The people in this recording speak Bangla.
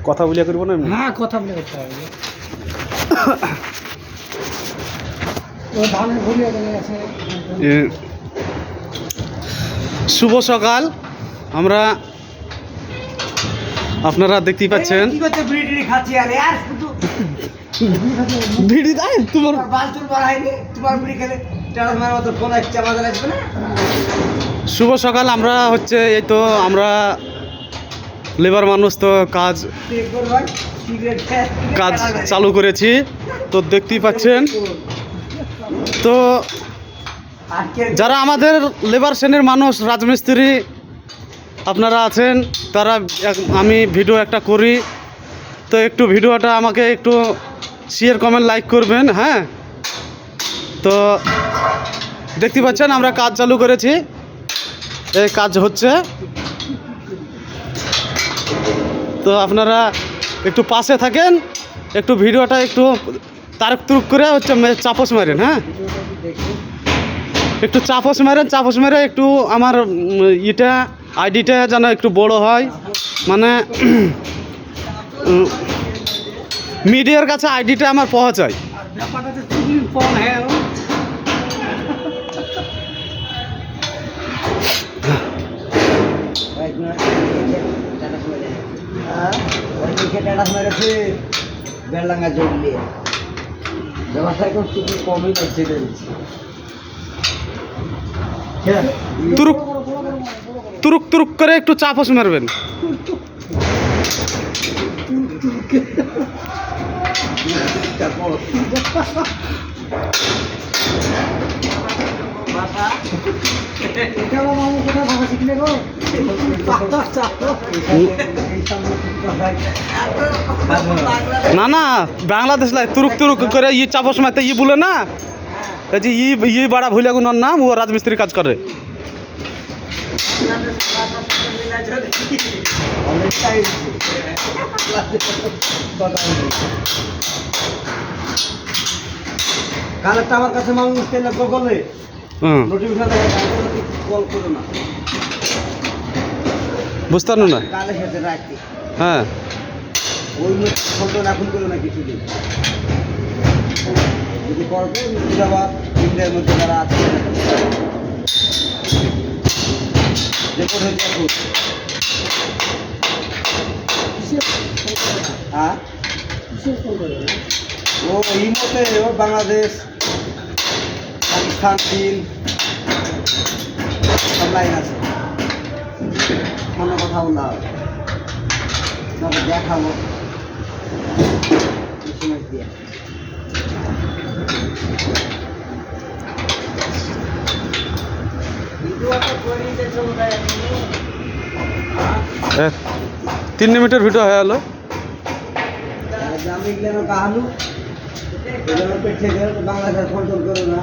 কথা বলিয়া করবো না? হ্যাঁ, কথা বলে করতে হবে। ধানের ভুলিয়া গেছে। শুভ সকাল। আমরা আপনারা দেখতেই পাচ্ছেন কি করতে বিড়ি খাচ্ছি আর यार শুধু ভিড়ি দেয় তোমার বালতুর বাড়াইনি তোমার বিড়ি খেলে টাড়া মারার মতো কোন একটা মাথা লাগবে না। শুভ সকাল। আমরা হচ্ছে এই তো আমরা লেবার মানুষ তো কাজ কাজ চালু করেছি, তো দেখতেই পাচ্ছেন। তো যারা আমাদের লেবার শ্রেণীর মানুষ রাজমিস্ত্রি আপনারা আছেন, তারা আমি ভিডিও একটা করি, তো একটু ভিডিওটা আমাকে একটু শেয়ার কমেন্ট লাইক করবেন। হ্যাঁ, তো দেখতে পাচ্ছেন আমরা কাজ চালু করেছি, এই কাজ হচ্ছে। তো আপনারা একটু পাশে থাকেন, একটু ভিডিওটা একটু তারক তুরুক করে হচ্ছে চাপস মারেন। হ্যাঁ, একটু চাপস মারেন, চাপস মেরে একটু আমার ইটা আইডিটা যেন একটু বড় হয়, মানে মিডিয়ার কাছে আইডিটা আমার পৌঁছায়। বেড়লাঙ্গা জল দিয়ে ব্যবস্থা করছি, কমই লাগছে। তুরুক তুরুক তুরুক করে একটু চাপস মারবেন। না না, বাংলাদেশ লাই তুরুক তুরুক করে ই চাপস মারতে ই বলে না, এই যে ই বাড়া ভুলিয়া গুনার নাম, ও রাজমিস্ত্রি কাজ করে। কালেরটা আমার কাছে মানুষ গুগলে নোটিফিকেশন কল করো না, বুঝতে পারো না? কালের সাথে রাখি। হ্যাঁ, ওই ফটো রাখুন করো না কিছুদিন, যদি করবে মুর্শিদাবাদ ইন্ডিয়ার মধ্যে যারা আছে রেকর্ড হয়েছে এখন। হ্যাঁ, ও এই মতে বাংলাদেশ, পাকিস্তান, চীন সব লাইন আছে। কোনো কথা বললাম দেখাবো দিয়ে। 3 মিনিটের ভিডিও হয়ে গেল। আমি কাহালু বাংলাদেশ কন্ট্রোল করো না।